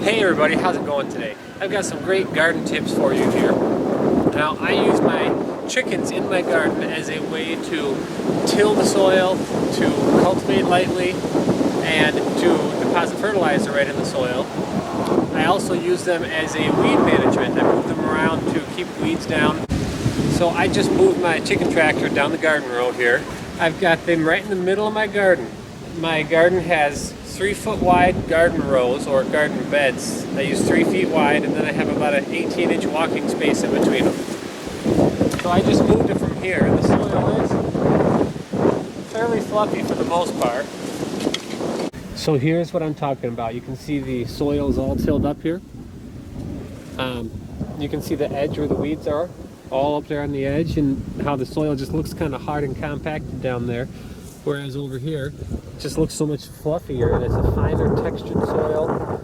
Hey everybody, how's it going today? I've got some great garden tips for you here. Now, I use my chickens in my garden as a way to till the soil, to cultivate lightly, and to deposit fertilizer right in the soil. I also use them as a weed management. I move them around to keep weeds down. So I just moved my chicken tractor down the garden road here. I've got them right in the middle of my garden. My garden has 3-foot wide garden rows or garden beds. I use 3 feet wide, and then I have about an 18-inch walking space in between them. So I just moved it from here. The soil is fairly fluffy for the most part. So here's what I'm talking about. You can see the soil is all tilled up here. You can see the edge where the weeds are, all up there on the edge, and how the soil just looks kind of hard and compacted down there. Whereas over here, it just looks so much fluffier, and it's a finer textured soil.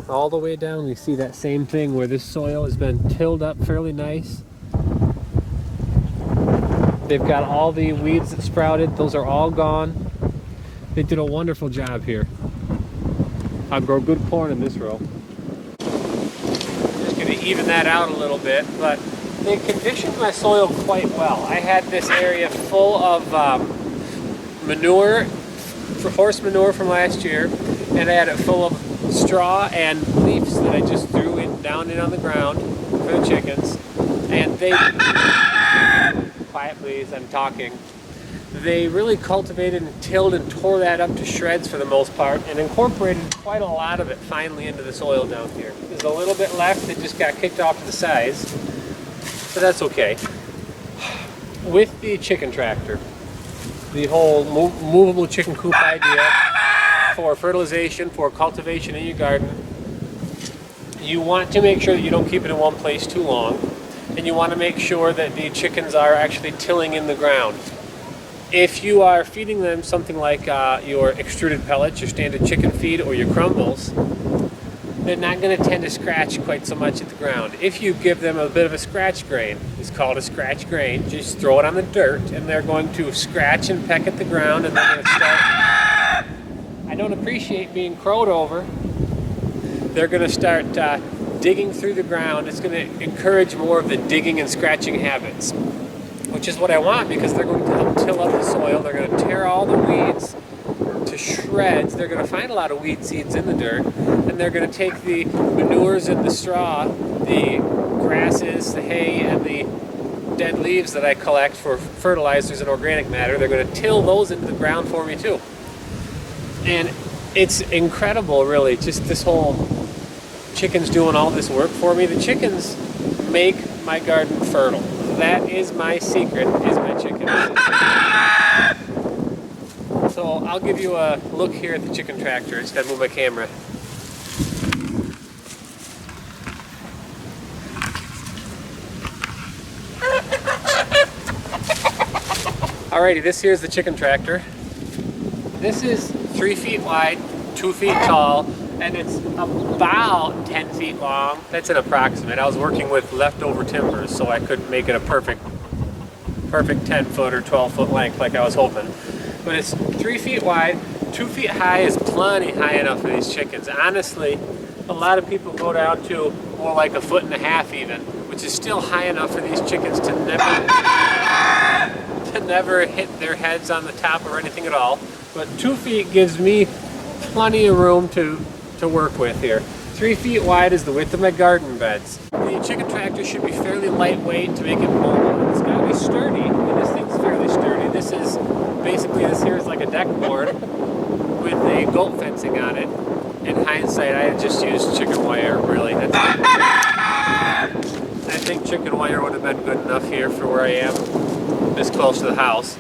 All the way down, we see that same thing where this soil has been tilled up fairly nice. They've got all the weeds that sprouted. Those are all gone. They did a wonderful job here. I'll grow good corn in this row. Just going to even that out a little bit, but they conditioned my soil quite well. I had this area full of manure, horse manure from last year, and I had it full of straw and leaves that I just threw down on the ground for the chickens. And they, quiet please, I'm talking. They really cultivated and tilled and tore that up to shreds for the most part, and incorporated quite a lot of it finally into the soil down here. There's a little bit left that just got kicked off to the sides, but that's okay. With the chicken tractor, the whole movable chicken coop idea for fertilization, for cultivation in your garden, you want to make sure that you don't keep it in one place too long, and you want to make sure that the chickens are actually tilling in the ground. If you are feeding them something like your extruded pellets, your standard chicken feed, or your crumbles, they're not going to tend to scratch quite so much at the ground. If you give them a bit of a scratch grain, it's called a scratch grain, just throw it on the dirt and they're going to scratch and peck at the ground, and they're going to start, I don't appreciate being crowed over, they're going to start digging through the ground. It's going to encourage more of the digging and scratching habits, which is what I want, because they're going to help till up the soil. They're going to tear all the weeds to shreds. They're going to find a lot of weed seeds in the dirt, and they're going to take the manures and the straw, the grasses, the hay, and the dead leaves that I collect for fertilizers and organic matter. They're going to till those into the ground for me too. And it's incredible, really, just this whole chickens doing all this work for me. The chickens make my garden fertile. That is my secret, is my chickens. So I'll give you a look here at the chicken tractor. I just gotta move my camera. Alrighty, this here is the chicken tractor. This is 3 feet wide, 2 feet tall, and it's about 10 feet long. That's an approximate. I was working with leftover timbers, so I couldn't make it a perfect 10-foot or 12-foot length like I was hoping. But it's 3 feet wide, 2 feet high is plenty high enough for these chickens. Honestly, a lot of people go down to more like 1.5 feet even, which is still high enough for these chickens to never hit their heads on the top or anything at all. But 2 feet gives me plenty of room to work with here. 3 feet wide is the width of my garden beds. The chicken tractor should be fairly lightweight to make it mobile. It's got to be sturdy, and this thing's fairly sturdy. This here is like a deck board with a goat fencing on it. In hindsight, I just used chicken wire, really. I think chicken wire would have been good enough here for where I am, this close to the house.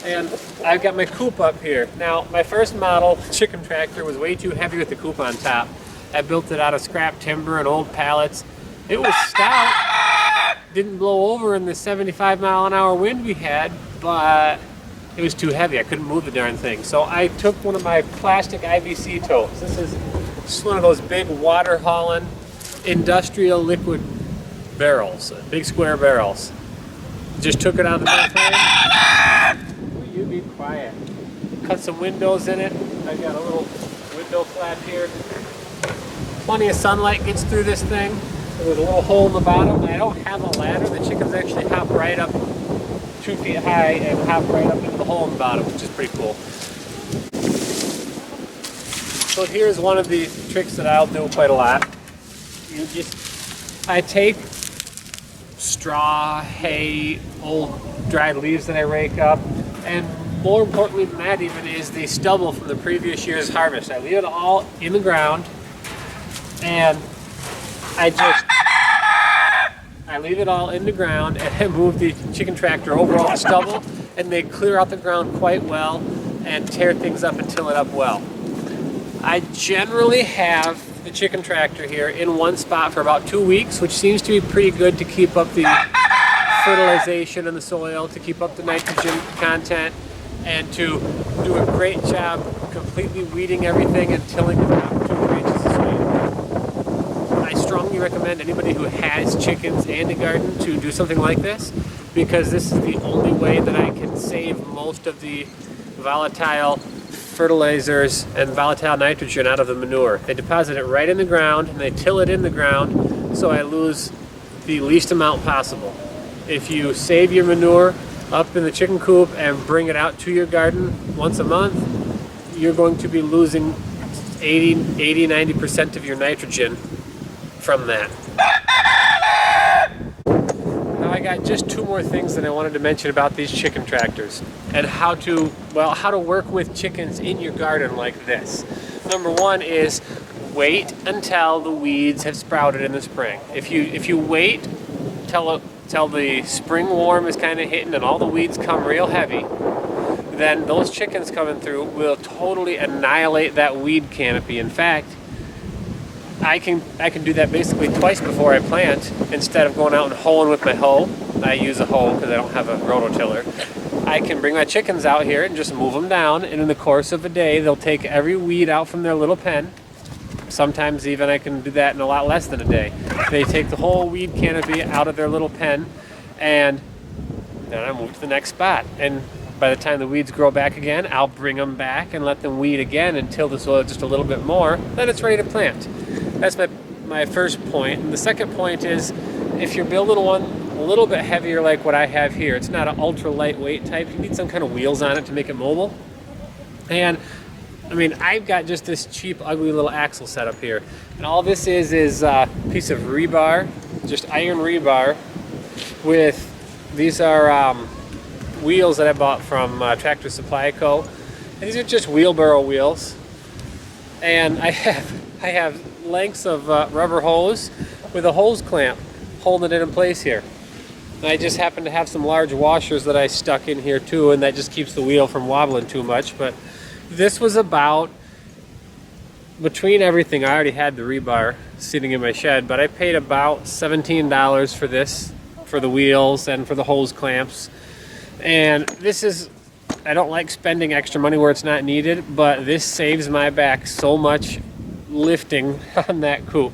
And I've got my coop up here. Now, my first model chicken tractor was way too heavy with the coop on top. I built it out of scrap timber and old pallets. It was stout, didn't blow over in the 75-mile-an-hour wind we had, but it was too heavy. I couldn't move the darn thing. So I took one of my plastic IBC totes. This is one of those big water hauling industrial liquid barrels, big square barrels. Just took it out of the frame. Will you be quiet? Cut some windows in it. I got a little window flap here. Plenty of sunlight gets through this thing. There's a little hole in the bottom. I don't have a ladder. The chickens actually hop right up 2 feet high and hop right up into the hole in the bottom, which is pretty cool. So here's one of the tricks that I'll do quite a lot. I take straw, hay, old dried leaves that I rake up, and more importantly than that even is the stubble from the previous year's harvest. I leave it all in the ground, and I leave it all in the ground, and I move the chicken tractor over all the stubble, and they clear out the ground quite well and tear things up and till it up well. I generally have the chicken tractor here in one spot for about 2 weeks, which seems to be pretty good to keep up the fertilization in the soil, to keep up the nitrogen content, and to do a great job completely weeding everything and tilling the top 2 or 3 inches of soil. I strongly recommend anybody who has chickens and a garden to do something like this, because this is the only way that I can save most of the volatile fertilizers and volatile nitrogen out of the manure. They deposit it right in the ground and they till it in the ground, so I lose the least amount possible. If you save your manure up in the chicken coop and bring it out to your garden once a month, you're going to be losing 80-90% of your nitrogen from that. Now I got just 2 more things that I wanted to mention about these chicken tractors and how to work with chickens in your garden like this. Number 1 is wait until the weeds have sprouted in the spring. If you wait till the spring warm is kind of hitting and all the weeds come real heavy, then those chickens coming through will totally annihilate that weed canopy. In fact, I can do that basically twice before I plant. Instead of going out and hoeing with my hoe, I use a hoe because I don't have a rototiller. I can bring my chickens out here and just move them down, and in the course of a day they'll take every weed out from their little pen. Sometimes even I can do that in a lot less than a day. They take the whole weed canopy out of their little pen, and then I move to the next spot. And by the time the weeds grow back again, I'll bring them back and let them weed again until the soil just a little bit more. Then it's ready to plant. That's my first point. And the second point is, if you're building one a little bit heavier like what I have here, it's not an ultra lightweight type, you need some kind of wheels on it to make it mobile. And I mean, I've got just this cheap, ugly little axle set up here. And all this is a piece of rebar, just iron rebar, with, these are wheels that I bought from Tractor Supply Co. And these are just wheelbarrow wheels. And I have lengths of rubber hose with a hose clamp holding it in place here. And I just happen to have some large washers that I stuck in here too, and that just keeps the wheel from wobbling too much. But this was about, between everything, I already had the rebar sitting in my shed, but I paid about $17 for this, for the wheels and for the hose clamps. And this is, I don't like spending extra money where it's not needed, but this saves my back so much lifting on that coop.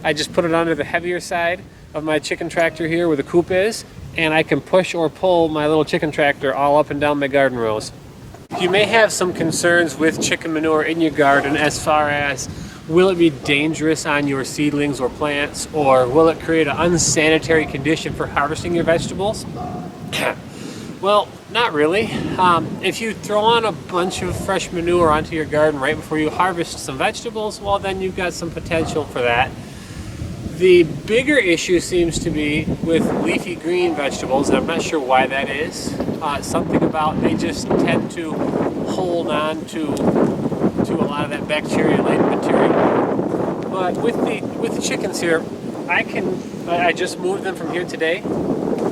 I just put it under the heavier side of my chicken tractor here where the coop is, and I can push or pull my little chicken tractor all up and down my garden rows. You may have some concerns with chicken manure in your garden as far as, will it be dangerous on your seedlings or plants, or will it create an unsanitary condition for harvesting your vegetables? Well, not really. If you throw on a bunch of fresh manure onto your garden right before you harvest some vegetables, well, then you've got some potential for that. The bigger issue seems to be with leafy green vegetables, and I'm not sure why that is. Something about they just tend to hold on to a lot of that bacteria-laden material. But with the chickens here, I just moved them from here today.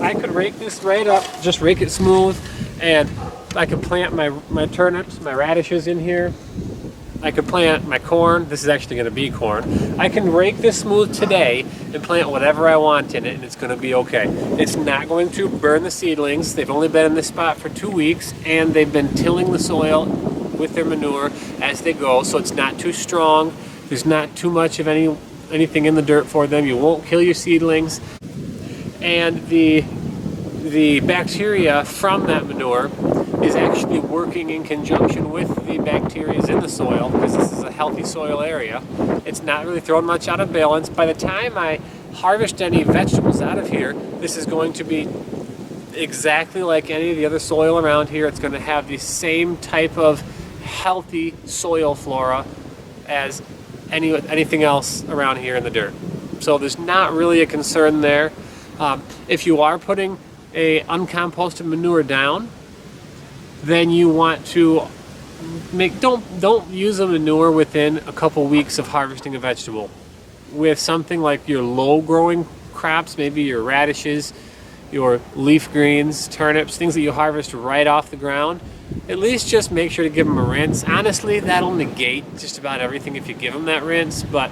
I could rake this right up, just rake it smooth, and I could plant my turnips, my radishes in here. I could plant my corn. This is actually going to be corn. I can rake this smooth today and plant whatever I want in it, and it's going to be okay. It's not going to burn the seedlings. They've only been in this spot for 2 weeks, and they've been tilling the soil with their manure as they go, so it's not too strong. There's not too much of anything in the dirt for them. You won't kill your seedlings. And the bacteria from that manure is actually working in conjunction with the bacteria in the soil, because this is a healthy soil area. It's not really throwing much out of balance. By the time I harvest any vegetables out of here, this is going to be exactly like any of the other soil around here. It's going to have the same type of healthy soil flora as anything else around here in the dirt. So there's not really a concern there. If you are putting a uncomposted manure down, then you want to don't use a manure within a couple weeks of harvesting a vegetable. With something like your low growing crops, maybe your radishes, your leaf greens, turnips, things that you harvest right off the ground, at least just make sure to give them a rinse. Honestly, that'll negate just about everything if you give them that rinse, but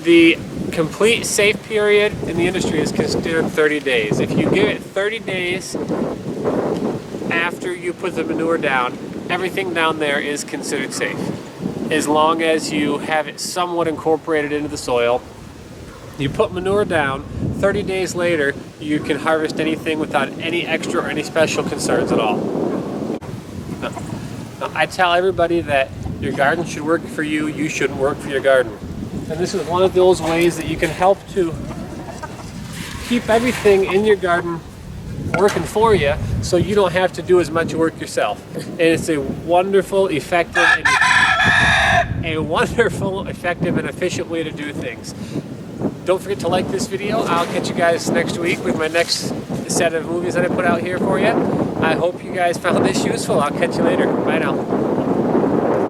the complete safe period in the industry is considered 30 days. If you give it 30 days after you put the manure down, everything down there is considered safe, as long as you have it somewhat incorporated into the soil. You put manure down, 30 days later, you can harvest anything without any extra or any special concerns at all. Now, I tell everybody that your garden should work for you, you shouldn't work for your garden. And this is one of those ways that you can help to keep everything in your garden working for you, so you don't have to do as much work yourself. And it's a wonderful, effective, and efficient way to do things. Don't forget to like this video. I'll catch you guys next week with my next set of movies that I put out here for you. I hope you guys found this useful. I'll catch you later. Bye now.